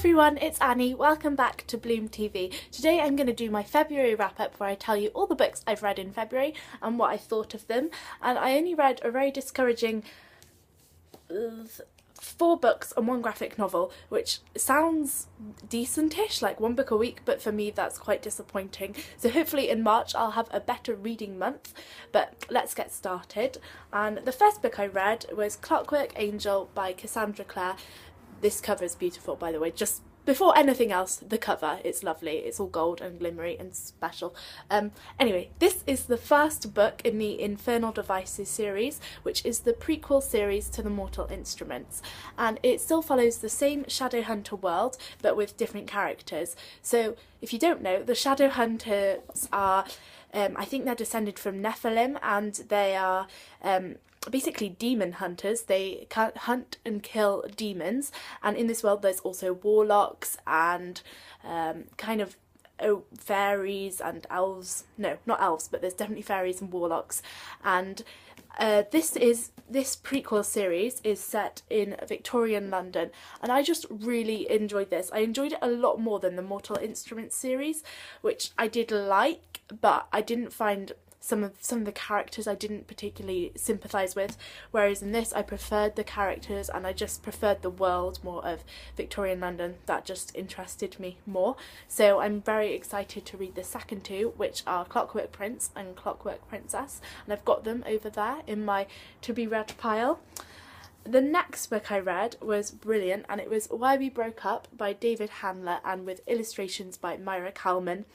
everyone, it's Annie. Welcome back to BloomTV. Today I'm going to do my February wrap-up where I tell you all the books I've read in February and what I thought of them. And I only read a very discouraging 4 books and 1 graphic novel, which sounds decentish, like 1 book a week, but for me that's quite disappointing. So hopefully in March I'll have a better reading month, but let's get started. And the first book I read was Clockwork Angel by Cassandra Clare. This cover is beautiful, by the way. Just before anything else, the cover, it's lovely. It's all gold and glimmery and special. Anyway, this is the first book in the Infernal Devices series, which is the prequel series to the Mortal Instruments. And it still follows the same Shadowhunter world, but with different characters. So, if you don't know, the Shadowhunters are, I think they're descended from Nephilim, and they are basically demon hunters. They hunt and kill demons, and in this world there's also warlocks and kind of fairies and elves. No, not elves, but there's definitely fairies and warlocks. And this prequel series is set in Victorian London, and I just really enjoyed this. I enjoyed it a lot more than the Mortal Instruments series, which I did like, but I didn't find some of the characters I didn't particularly sympathise with, whereas in this I preferred the characters and I just preferred the world more of Victorian London. That just interested me more. So I'm very excited to read the second 2, which are Clockwork Prince and Clockwork Princess, and I've got them over there in my to be read pile. The next book I read was brilliant, and it was Why We Broke Up by David Handler and with illustrations by Maira Kalman.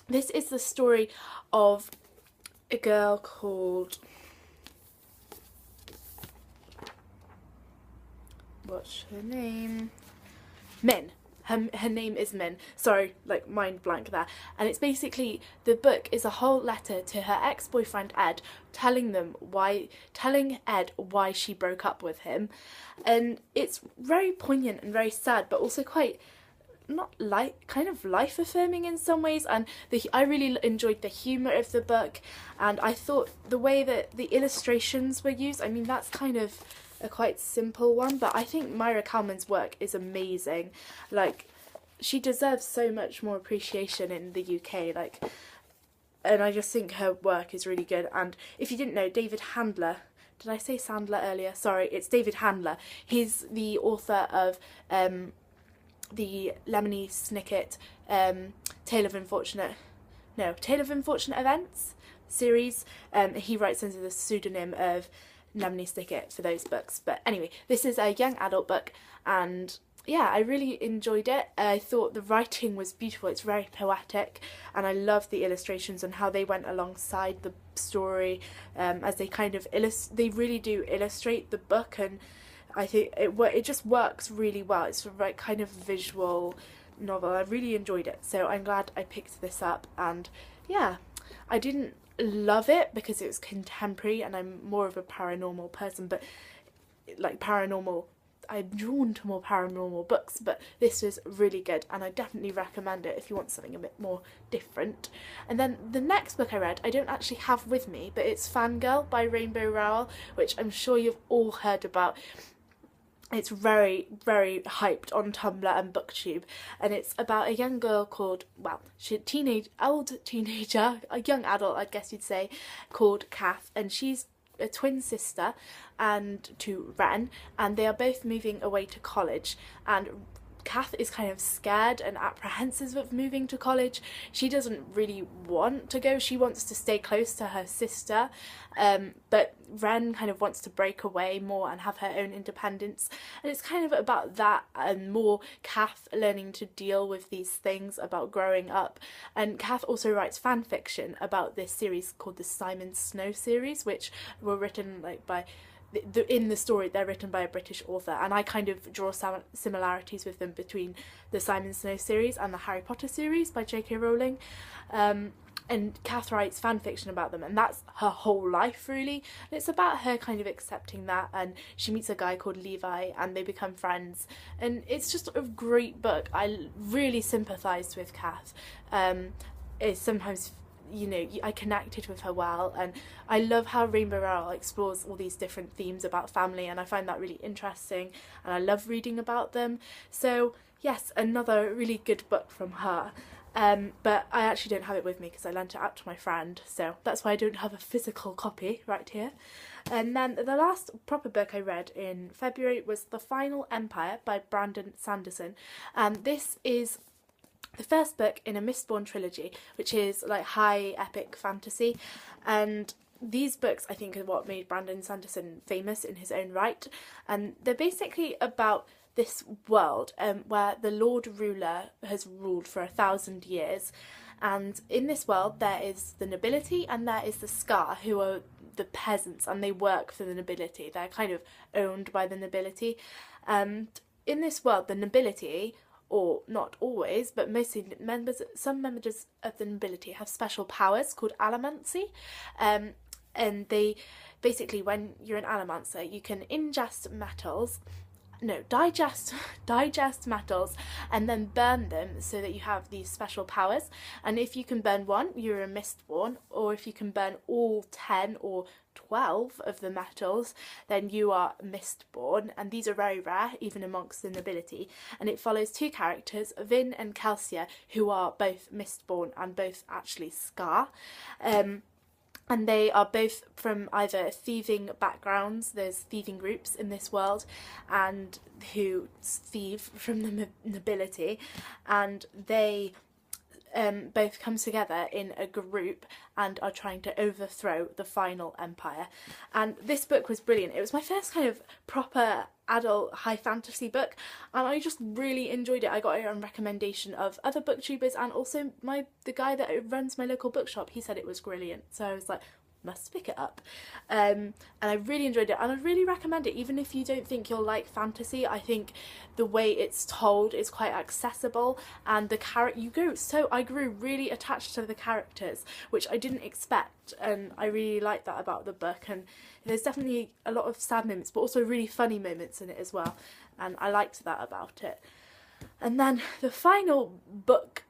This is the story of a girl called, what's her name? Min. Her name is Min. Sorry, like mind blank there. And it's basically, the book is a whole letter to her ex-boyfriend Ed, telling Ed why she broke up with him. And it's very poignant and very sad, but also quite kind of life affirming in some ways, and I really enjoyed the humour of the book, and I thought the way that the illustrations were used, I mean that's kind of a quite simple one, but I think Maira Kalman's work is amazing. Like, she deserves so much more appreciation in the UK, like, and I just think her work is really good. And if you didn't know, David Handler, did I say Sandler earlier? Sorry, it's David Handler. He's the author of the Lemony Snicket Tale of Unfortunate Events series. He writes under the pseudonym of Lemony Snicket for those books. But anyway, this is a young adult book, and yeah, I really enjoyed it. I thought the writing was beautiful. It's very poetic, and I love the illustrations and how they went alongside the story, as they kind of they really do illustrate the book, and I think it just works really well. It's a right kind of visual novel. I really enjoyed it, so I'm glad I picked this up. And yeah, I didn't love it because it was contemporary and I'm more of a paranormal person, but like I'm drawn to more paranormal books, but this was really good and I definitely recommend it if you want something a bit more different. And then the next book I read, I don't actually have with me, but it's Fangirl by Rowell, which I'm sure you've all heard about. It's very, very hyped on Tumblr and BookTube, and it's about a young girl called, well, she's old teenager, a young adult I guess you'd say, called Kath, and she's a twin sister and to Ren, and they are both moving away to college, and Kath is kind of scared and apprehensive of moving to college. She doesn't really want to go, she wants to stay close to her sister, but Ren kind of wants to break away more and have her own independence, and it's kind of about that and more Kath learning to deal with these things about growing up. And Kath also writes fan fiction about this series called the Simon Snow series, which were written like by in the story they're written by a British author, and I kind of draw some similarities with them between the Simon Snow series and the Harry Potter series by J.K. Rowling. And Kath writes fan fiction about them, and that's her whole life really, and it's about her kind of accepting that, and she meets a guy called Levi and they become friends, and it's just a great book. I really sympathised with Kath. It's sometimes, you know, I connected with her well, and I love how Rainbow Rowell explores all these different themes about family, and I find that really interesting and I love reading about them. So yes, another really good book from her. But I actually don't have it with me because I lent it out to my friend, so that's why I don't have a physical copy right here. And then the last proper book I read in February was The Final Empire by Brandon Sanderson. And this is the first book in a Mistborn trilogy, which is like high epic fantasy. And these books, I think, are what made Brandon Sanderson famous in his own right. And they're basically about this world where the Lord Ruler has ruled for 1,000 years, and in this world there is the nobility and there is the Scar, who are the peasants, and they work for the nobility. They're kind of owned by the nobility. In this world, the nobility, or not always, but mostly some members of the nobility have special powers called allomancy, and they basically, when you're an allomancer, you can digest metals and then burn them so that you have these special powers. And if you can burn one, you're a Mistborn, or if you can burn all 10 or 12 of the metals, then you are Mistborn, and these are very rare even amongst the nobility. And it follows two characters, Vin and Kelsia, who are both Mistborn and both actually Scar. And they are both from either thieving backgrounds, there's thieving groups in this world, and who thieve from the nobility, and they both come together in a group and are trying to overthrow the final empire. And this book was brilliant. It was my first kind of proper adult high fantasy book, and I just really enjoyed it. I got it on recommendation of other booktubers, and also the guy that runs my local bookshop, he said it was brilliant, so I was like, must pick it up. And I really enjoyed it, and I really recommend it even if you don't think you'll like fantasy. I think the way it's told is quite accessible, and I grew really attached to the characters, which I didn't expect, and I really like that about the book. And there's definitely a lot of sad moments, but also really funny moments in it as well, and I liked that about it. And then the final book,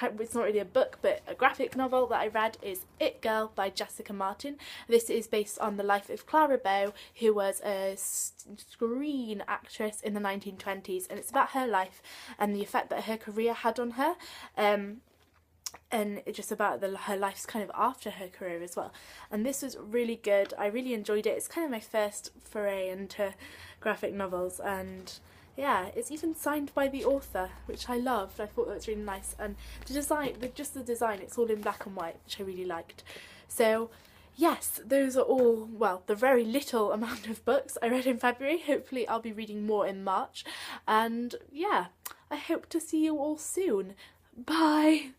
it's not really a book but a graphic novel that I read, is It Girl by Jessica Martin. This is based on the life of Clara Bow, who was a screen actress in the 1920s, and it's about her life and the effect that her career had on her, and it's just about her life's kind of after her career as well. And this was really good. I really enjoyed it. It's kind of my first foray into graphic novels, and yeah, it's even signed by the author, which I loved. I thought that was really nice, and the design, it's all in black and white, which I really liked. So yes, those are all, well, the very little amount of books I read in February. Hopefully I'll be reading more in March, and yeah, I hope to see you all soon. Bye!